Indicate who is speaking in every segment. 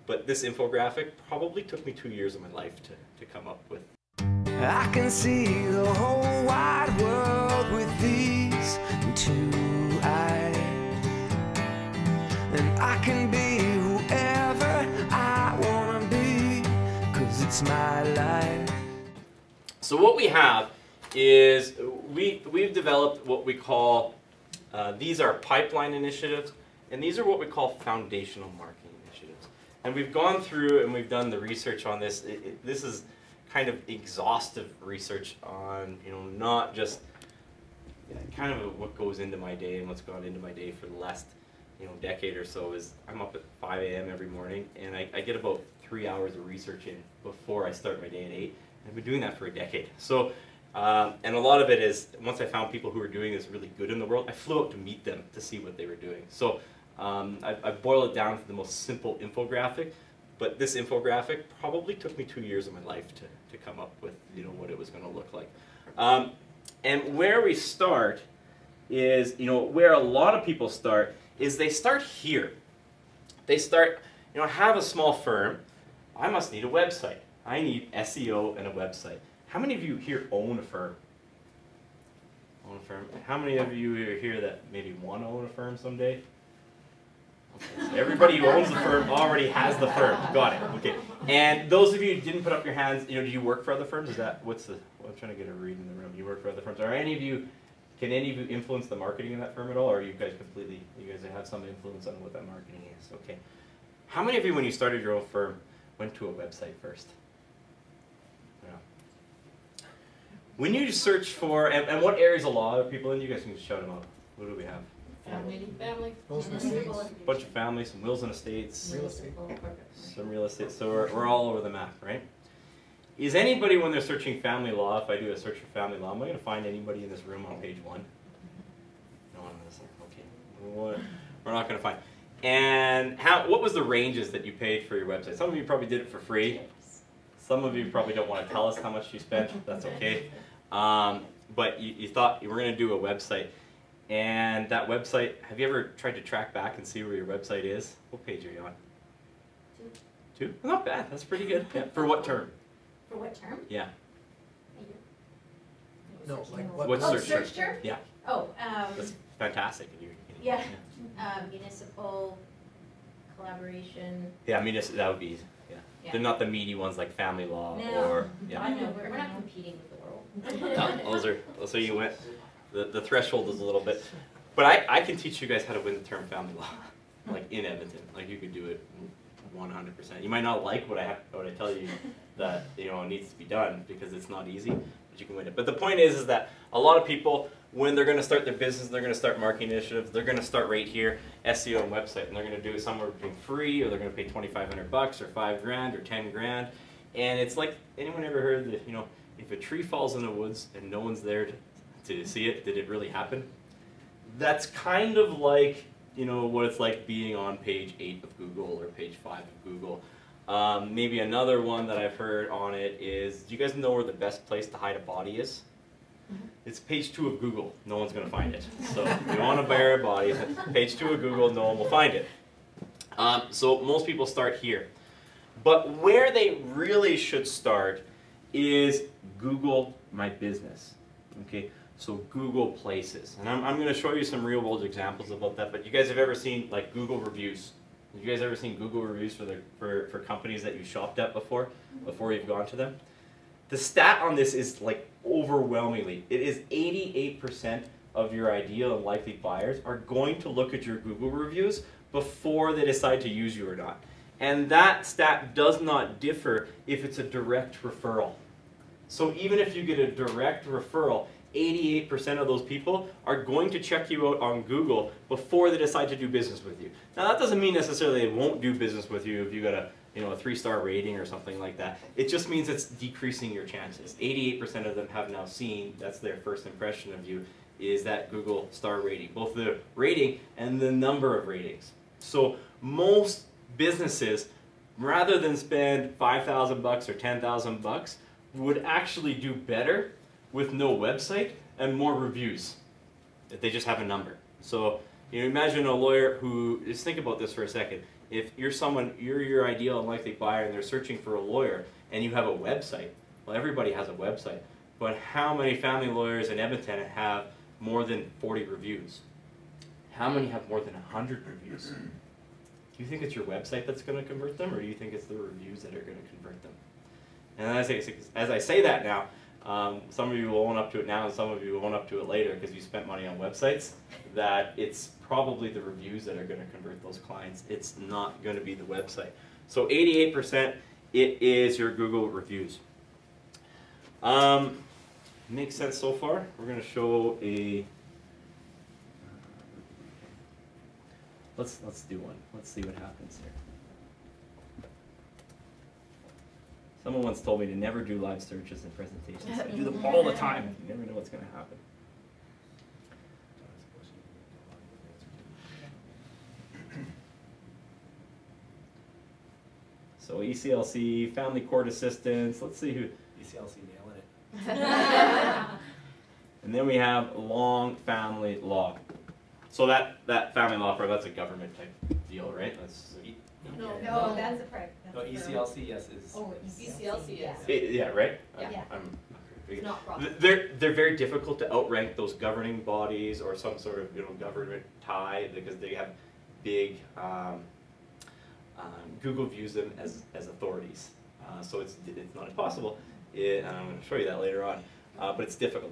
Speaker 1: But this infographic probably took me 2 years of my life to come up with.
Speaker 2: I can see the whole wide world with these two eyes, and I can be whoever I want to be, 'cause it's my life.
Speaker 1: So what we have is we've developed what we call, these are pipeline initiatives, and these are what we call foundational marketing initiatives. And we've gone through and we've done the research on this. This is kind of exhaustive research on, not just kind of what goes into my day and what's gone into my day for the last, decade or so. Is I'm up at 5 a.m. every morning, and I get about 3 hours of research in before I start my day at 8. And I've been doing that for a decade. So, and a lot of it is, once I found people who were doing this really good in the world, I flew out to meet them to see what they were doing. So I boiled it down to the most simple infographic, but this infographic probably took me 2 years of my life to come up with, what it was going to look like. And where we start is, where a lot of people start is they start here. They start, have a small firm. I must need a website. I need SEO and a website. How many of you here own a firm? Own a firm? How many of you are here that maybe want to own a firm someday? Okay, so everybody who owns the firm already has the firm. Got it. Okay. And those of you who didn't put up your hands, do you work for other firms? Is that I'm trying to get a read in the room. You work for other firms. Can any of you influence the marketing in that firm at all, or are you guys have some influence on what that marketing is? Okay. How many of you, when you started your own firm, went to a website first? When you search for, and what areas a lot of people in, you guys can just shout them out. What do we have?
Speaker 3: Family.
Speaker 4: Wills and Estates.
Speaker 1: A bunch of families, some wills and estates.
Speaker 4: Real estate.
Speaker 1: Some real estate. So we're all over the map, right? Is anybody, when they're searching family law, if I do a search for family law, am I going to find anybody in this room on page 1? No one on this one. Okay. We're not going to find. And what was the ranges that you paid for your website? Some of you probably did it for free. Some of you probably don't want to tell us how much you spent. That's okay. But you thought you were going to do a website. And that website, have you ever tried to track back and see where your website is? What page are you on? 2. 2? Not bad. That's pretty good. Yeah. For what term?
Speaker 3: For what term?
Speaker 1: Yeah.
Speaker 4: No, like
Speaker 1: what
Speaker 3: search term?
Speaker 1: Yeah.
Speaker 3: Oh,
Speaker 1: that's fantastic.
Speaker 3: Yeah. Municipal collaboration.
Speaker 1: Yeah, that would be easy. Yeah. They're not the meaty ones like family law or yeah.
Speaker 3: I know we're not competing with the world.
Speaker 1: No, those are you went. The threshold is a little bit, but I can teach you guys how to win the term family law, like in Edmonton. Like you could do it 100%. You might not like what I tell you that needs to be done because it's not easy, but you can win it. But the point is that a lot of people, when they're going to start their business, they're going to start marketing initiatives. They're going to start right here, SEO and website, and they're going to do it somewhere between free, or they're going to pay $2,500 or $5 grand or 10 grand. And it's like, anyone ever heard that if a tree falls in the woods and no one's there to see it, did it really happen? That's kind of like what it's like being on page 8 of Google or page 5 of Google. Maybe another one that I've heard on it is, do you guys know where the best place to hide a body is? It's page 2 of Google. No one's going to find it. So if you want to bury a body, page 2 of Google, no one will find it. So most people start here. But where they really should start is Google My Business. Okay, so Google Places. And I'm going to show you some real world examples about that. But you guys have ever seen like Google reviews? Have you guys ever seen Google reviews for companies that you shopped at before you've gone to them? The stat on this is like overwhelmingly, it is 88% of your ideal and likely buyers are going to look at your Google reviews before they decide to use you or not. And that stat does not differ if it's a direct referral. So even if you get a direct referral, 88% of those people are going to check you out on Google before they decide to do business with you. Now that doesn't mean necessarily they won't do business with you if you got a 3-star rating or something like that. It just means it's decreasing your chances. 88% of them have now seen, that's their first impression of you, is that Google star rating, both the rating and the number of ratings. So most businesses, rather than spend $5,000 or $10,000, would actually do better with no website and more reviews if they just have a number. So imagine a lawyer who, just think about this for a second. if you're your ideal and likely buyer and they're searching for a lawyer and you have a website, well, everybody has a website, but how many family lawyers in Edmonton have more than 40 reviews? How many have more than 100 reviews? Do you think it's your website that's going to convert them, or do you think it's the reviews that are going to convert them? And as I say that now, some of you will own up to it now and some of you will own up to it later because you spent money on websites, that it's probably the reviews that are going to convert those clients. It's not going to be the website. So 88%, it is your Google reviews. Makes sense so far? We're going to show a... Let's do one. Let's see what happens here. Someone once told me to never do live searches and presentations. I do them all the time. You never know what's going to happen. So ECLC, family court assistants. Let's see who. ECLC nailing it. And then we have long family law. So that family law firm, that's a government type deal, right? That's
Speaker 3: No, that's a private.
Speaker 5: No, ECLC, yes, is.
Speaker 3: Oh,
Speaker 6: ECLC, yes.
Speaker 1: yeah, right?
Speaker 3: Yeah.
Speaker 6: It's not profit.
Speaker 1: They're very difficult to outrank those governing bodies or some sort of government tie because they have big. Google views them as authorities, so it's not impossible. And I'm going to show you that later on, but it's difficult.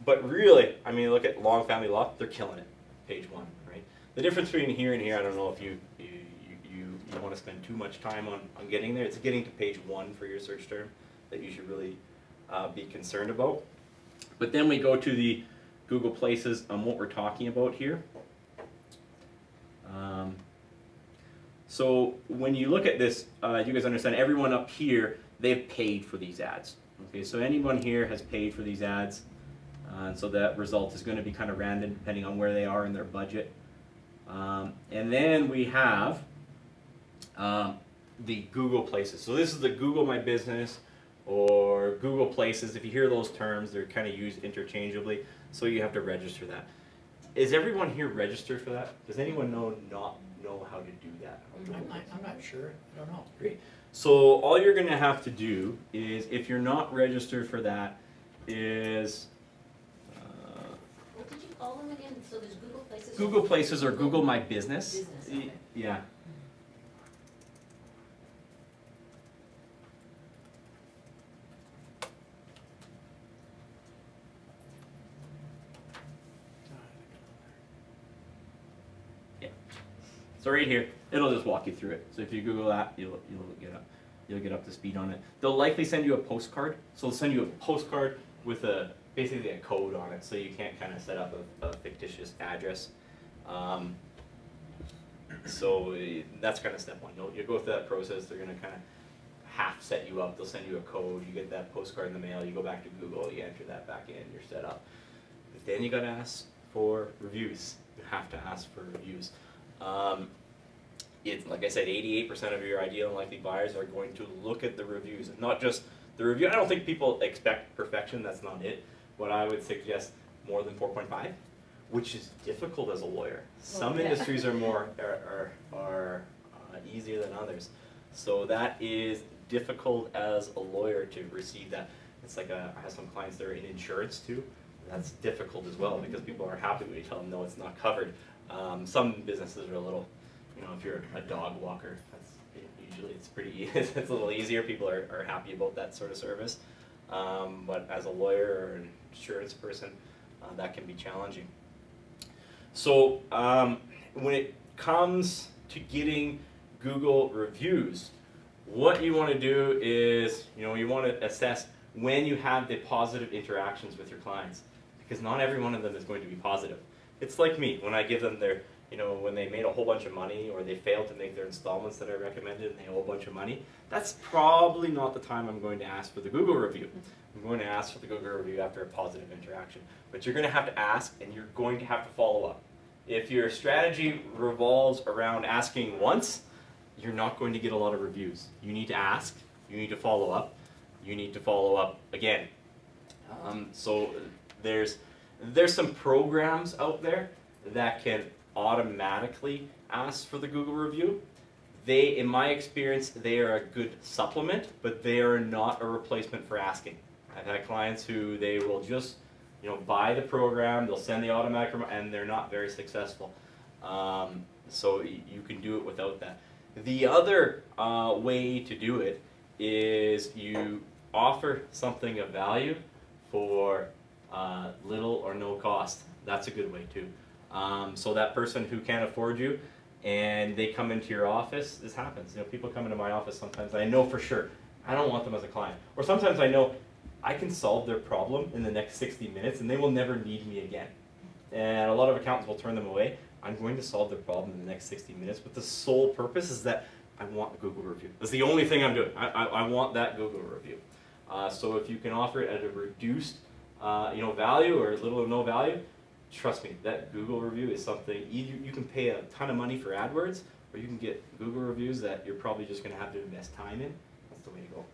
Speaker 1: But really, I mean, look at long family law; they're killing it. Page 1, right? The difference between here and here, I don't know if you want to spend too much time on getting there. It's getting to page 1 for your search term that you should really be concerned about. But then we go to the Google Places on what we're talking about here. So when you look at this, you guys understand everyone up here, they've paid for these ads. Okay, so anyone here has paid for these ads. And so that result is going to be kind of random depending on where they are in their budget. And then we have the Google Places. So this is the Google My Business or Google Places. If you hear those terms, they're kind of used interchangeably. So you have to register that. Is everyone here registered for that? Does anyone not know how to do that?
Speaker 4: I'm not sure. I don't know.
Speaker 1: Great. So all you're going to have to do is, if you're not registered for that, is
Speaker 3: What did you call them again? So there's Google Places?
Speaker 1: Google Places or Google My Business.
Speaker 3: Business, okay.
Speaker 1: Yeah. So right here, it'll just walk you through it. So if you Google that, you'll get up to speed on it. They'll likely send you a postcard. So they'll send you a postcard with basically a code on it, so you can't kind of set up a fictitious address. So that's kind of step 1. You'll go through that process. They're going to kind of half set you up. They'll send you a code. You get that postcard in the mail. You go back to Google. You enter that back in. You're set up. But then you got to ask for reviews. You have to ask for reviews. It's like I said, 88% of your ideal and likely buyers are going to look at the reviews, and not just the review. I don't think people expect perfection. That's not it. But I would suggest more than 4.5, which is difficult as a lawyer. Some industries are more easier than others. So that is difficult as a lawyer to receive that. It's like I have some clients that are in insurance too. That's difficult as well because people are happy when you tell them no, it's not covered. Some businesses are a little, if you're a dog walker, usually it's pretty it's a little easier. People are happy about that sort of service. But as a lawyer or an insurance person, that can be challenging. So when it comes to getting Google reviews, what you want to do is, you want to assess when you have the positive interactions with your clients, because not every one of them is going to be positive. It's like me, when I give them their, when they made a whole bunch of money or they failed to make their installments that I recommended and they owe a bunch of money, that's probably not the time I'm going to ask for the Google review. I'm going to ask for the Google review after a positive interaction. But you're going to have to ask, and you're going to have to follow up. If your strategy revolves around asking once, you're not going to get a lot of reviews. You need to ask, you need to follow up, you need to follow up again. So there's some programs out there that can automatically ask for the Google review. They, in my experience, they are a good supplement, but they are not a replacement for asking. I've had clients who they will just, you know, buy the program, they'll send the automatic, and they're not very successful. So you can do it without that. The other way to do it is you offer something of value for little or no cost. That's a good way too. So that person who can't afford you and they come into your office, this happens. You know, people come into my office sometimes, I know for sure, I don't want them as a client. Or sometimes I know I can solve their problem in the next 60 minutes and they will never need me again. And a lot of accountants will turn them away. I'm going to solve their problem in the next 60 minutes, but the sole purpose is that I want a Google review. That's the only thing I'm doing. I want that Google review. So if you can offer it at a reduced value or little or no value, trust me, that Google review is something, you can pay a ton of money for AdWords, or you can get Google reviews that you're probably just going to have to invest time in. That's the way to go.